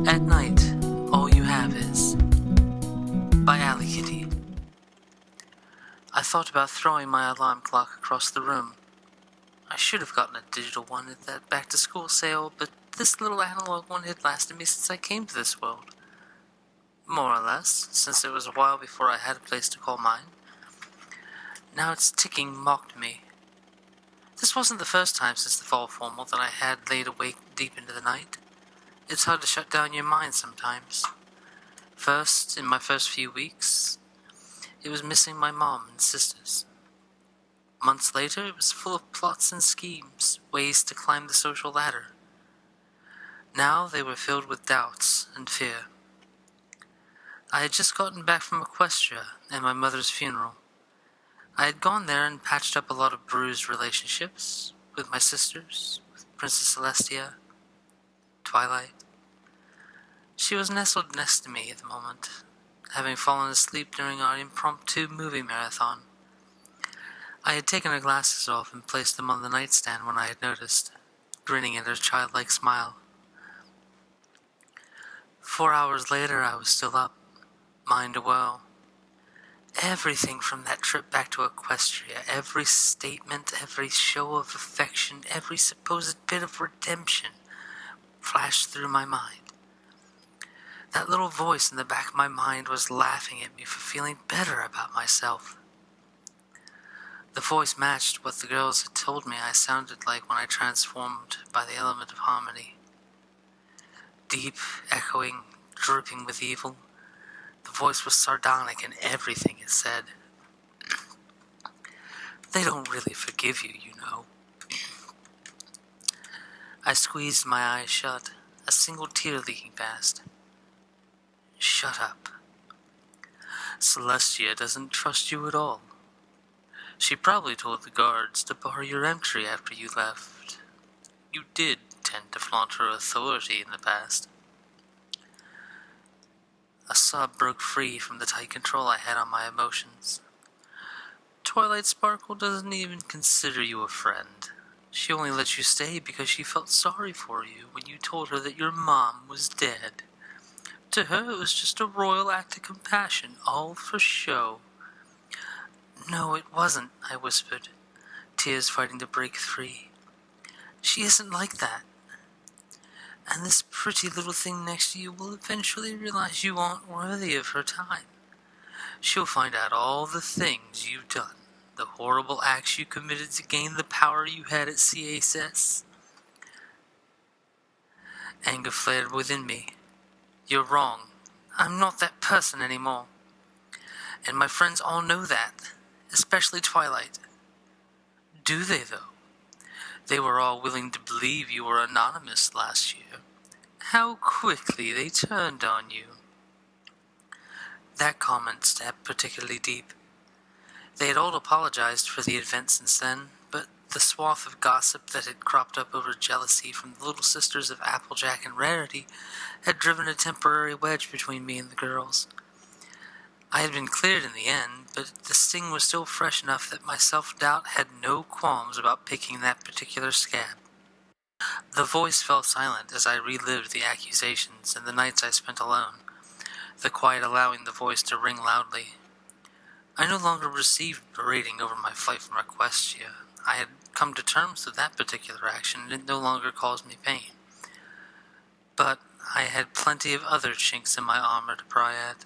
At night, all you have is by AllyKitty. I thought about throwing my alarm clock across the room. I should have gotten a digital one at that back-to-school sale, but this little analog one had lasted me since I came to this world. More or less, since it was a while before I had a place to call mine. Now its ticking mocked me. This wasn't the first time since the fall formal that I had laid awake deep into the night. It's hard to shut down your mind sometimes. First, in my first few weeks, it was missing my mom and sisters. Months later, it was full of plots and schemes, ways to climb the social ladder. Now they were filled with doubts and fear. I had just gotten back from Equestria and my mother's funeral. I had gone there and patched up a lot of bruised relationships with my sisters, with Princess Celestia, Twilight. She was nestled next to me at the moment, having fallen asleep during our impromptu movie marathon. I had taken her glasses off and placed them on the nightstand when I had noticed, grinning at her childlike smile. 4 hours later, I was still up, mind awhirl. Everything from that trip back to Equestria, every statement, every show of affection, every supposed bit of redemption flashed through my mind. That little voice in the back of my mind was laughing at me for feeling better about myself. The voice matched what the girls had told me I sounded like when I transformed by the element of harmony. Deep, echoing, dripping with evil. The voice was sardonic in everything it said. They don't really forgive you, you know. I squeezed my eyes shut, a single tear leaking past. Shut up. Celestia doesn't trust you at all. She probably told the guards to bar your entry after you left. You did tend to flaunt her authority in the past. A sob broke free from the tight control I had on my emotions. Twilight Sparkle doesn't even consider you a friend. She only let you stay because she felt sorry for you when you told her that your mom was dead. To her, it was just a royal act of compassion, all for show. No, it wasn't, I whispered, tears fighting to break free. She isn't like that. And this pretty little thing next to you will eventually realize you aren't worthy of her time. She'll find out all the things you've done, the horrible acts you committed to gain the power you had at CSS. Anger flared within me. You're wrong. I'm not that person anymore. And my friends all know that, especially Twilight. Do they, though? They were all willing to believe you were anonymous last year. How quickly they turned on you. That comment stabbed particularly deep. They had all apologized for the event since then, but the swath of gossip that had cropped up over jealousy from the little sisters of Applejack and Rarity had driven a temporary wedge between me and the girls. I had been cleared in the end, but the sting was still fresh enough that my self-doubt had no qualms about picking that particular scab. The voice fell silent as I relived the accusations and the nights I spent alone, the quiet allowing the voice to ring loudly. I no longer received berating over my flight from Equestria. I had come to terms with that particular action, and it no longer caused me pain. But I had plenty of other chinks in my armor to pry at.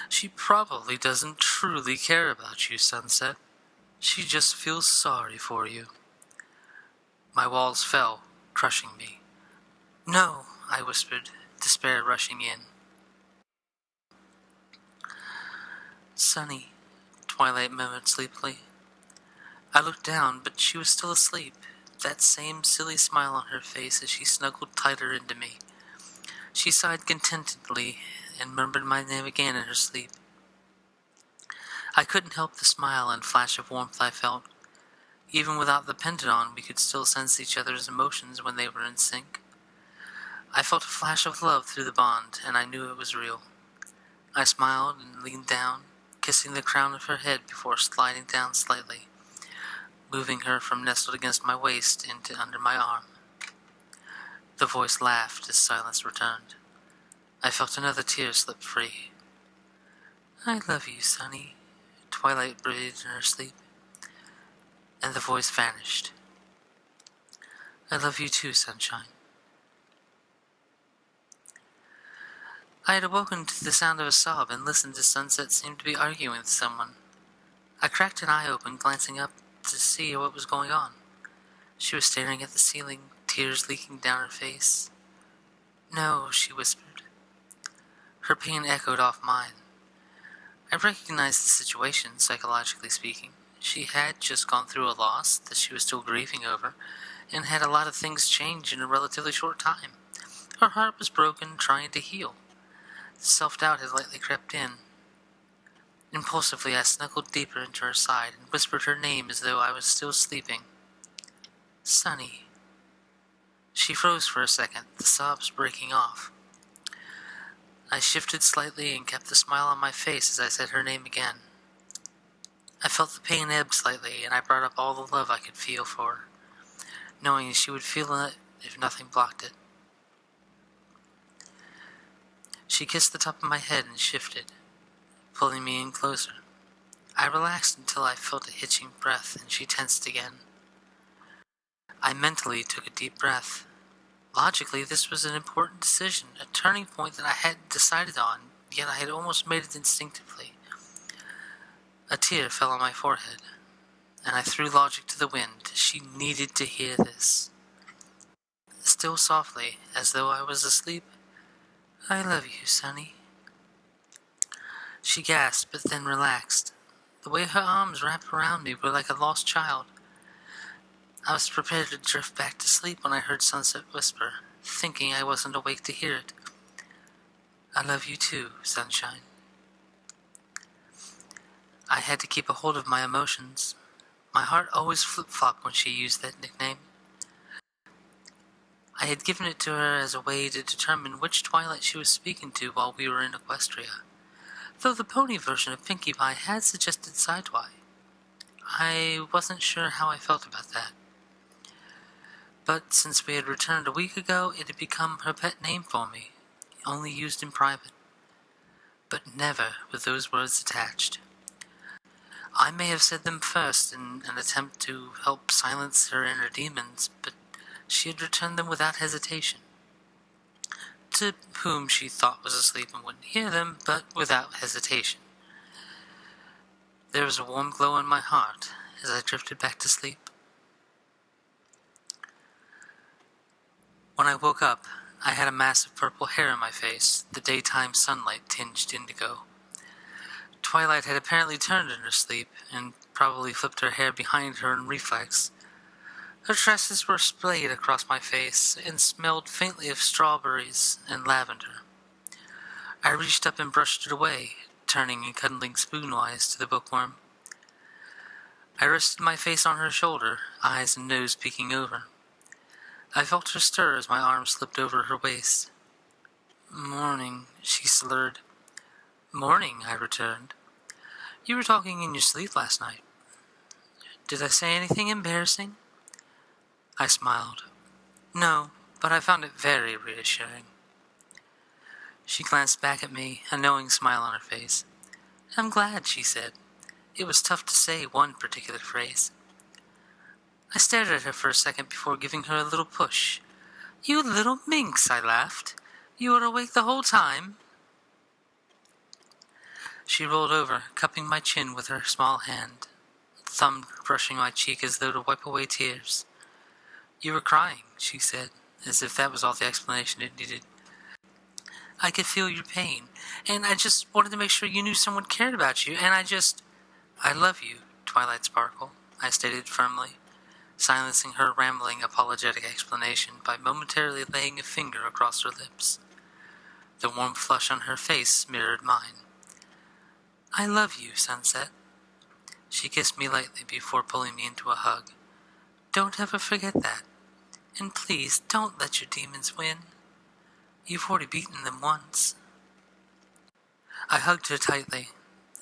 She probably doesn't truly care about you, Sunset. She just feels sorry for you. My walls fell, crushing me. No, I whispered, despair rushing in. Sunny, Twilight murmured sleepily. I looked down, but she was still asleep, that same silly smile on her face as she snuggled tighter into me. She sighed contentedly and murmured my name again in her sleep. I couldn't help the smile and flash of warmth I felt. Even without the pendant on, we could still sense each other's emotions when they were in sync. I felt a flash of love through the bond, and I knew it was real. I smiled and leaned down, kissing the crown of her head before sliding down slightly, moving her from nestled against my waist into under my arm. The voice laughed as silence returned. I felt another tear slip free. I love you, Sonny, Twilight breathed in her sleep, and the voice vanished. I love you too, Sunshine. I had awoken to the sound of a sob and listened as Sunset seemed to be arguing with someone. I cracked an eye open, glancing up to see what was going on. She was staring at the ceiling, tears leaking down her face. No, she whispered. Her pain echoed off mine. I recognized the situation, psychologically speaking. She had just gone through a loss that she was still grieving over, and had a lot of things change in a relatively short time. Her heart was broken, trying to heal. Self-doubt had lightly crept in. Impulsively, I snuggled deeper into her side and whispered her name as though I was still sleeping. Sunny. She froze for a second, the sobs breaking off. I shifted slightly and kept the smile on my face as I said her name again. I felt the pain ebb slightly, and I brought up all the love I could feel for her, knowing she would feel it if nothing blocked it. She kissed the top of my head and shifted, pulling me in closer. I relaxed until I felt a hitching breath, and she tensed again. I mentally took a deep breath. Logically, this was an important decision, a turning point that I hadn't decided on, yet I had almost made it instinctively. A tear fell on my forehead, and I threw logic to the wind. She needed to hear this. Still softly, as though I was asleep, I love you, Sonny. She gasped, but then relaxed. The way her arms wrapped around me were like a lost child. I was prepared to drift back to sleep when I heard Sunset whisper, thinking I wasn't awake to hear it. I love you too, Sunshine. I had to keep a hold of my emotions. My heart always flip-flopped when she used that nickname. I had given it to her as a way to determine which Twilight she was speaking to while we were in Equestria, though the pony version of Pinkie Pie had suggested Sideway. I wasn't sure how I felt about that. But since we had returned a week ago, it had become her pet name for me, only used in private, but never with those words attached. I may have said them first in an attempt to help silence her inner demons, but she had returned them without hesitation. To whom she thought was asleep and wouldn't hear them, but without hesitation. There was a warm glow in my heart as I drifted back to sleep. When I woke up, I had a mass of purple hair in my face, the daytime sunlight tinged indigo. Twilight had apparently turned in her sleep, and probably flipped her hair behind her in reflex. Her tresses were splayed across my face, and smelled faintly of strawberries and lavender. I reached up and brushed it away, turning and cuddling spoonwise to the bookworm. I rested my face on her shoulder, eyes and nose peeking over. I felt her stir as my arm slipped over her waist. Morning, she slurred. Morning, I returned. You were talking in your sleep last night. Did I say anything embarrassing? I smiled. No, but I found it very reassuring. She glanced back at me, a knowing smile on her face. I'm glad, she said. It was tough to say one particular phrase. I stared at her for a second before giving her a little push. You little minx, I laughed. You were awake the whole time? She rolled over, cupping my chin with her small hand, thumb brushing my cheek as though to wipe away tears. You were crying, she said, as if that was all the explanation it needed. I could feel your pain, and I just wanted to make sure you knew someone cared about you, and I love you, Twilight Sparkle, I stated firmly, silencing her rambling apologetic explanation by momentarily laying a finger across her lips. The warm flush on her face mirrored mine. I love you, Sunset. She kissed me lightly before pulling me into a hug. Don't ever forget that. And please, don't let your demons win. You've already beaten them once. I hugged her tightly,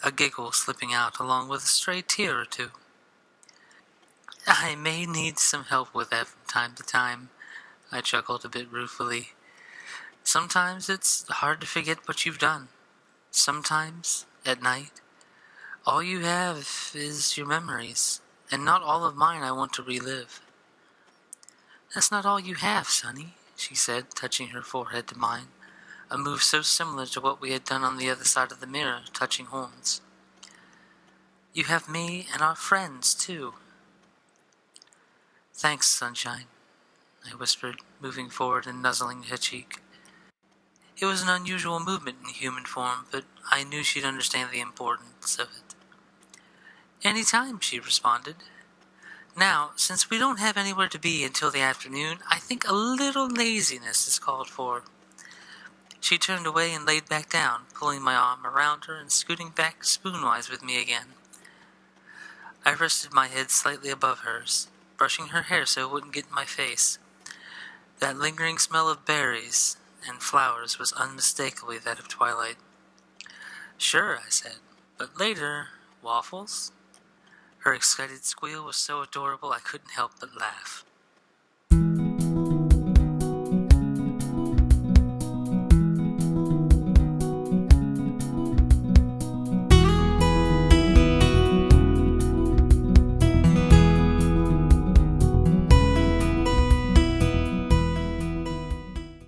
a giggle slipping out along with a stray tear or two. I may need some help with that from time to time, I chuckled a bit ruefully. Sometimes it's hard to forget what you've done. Sometimes, at night, all you have is your memories, and not all of mine I want to relive. That's not all you have, Sonny, she said, touching her forehead to mine, a move so similar to what we had done on the other side of the mirror, touching horns. You have me and our friends, too. Thanks, Sunshine, I whispered, moving forward and nuzzling her cheek. It was an unusual movement in human form, but I knew she'd understand the importance of it. Any time, she responded. Now, since we don't have anywhere to be until the afternoon, I think a little laziness is called for. She turned away and laid back down, pulling my arm around her and scooting back spoonwise with me again. I rested my head slightly above hers, brushing her hair so it wouldn't get in my face. That lingering smell of berries and flowers was unmistakably that of twilight. Sure, I said, but later, waffles? Her excited squeal was so adorable I couldn't help but laugh.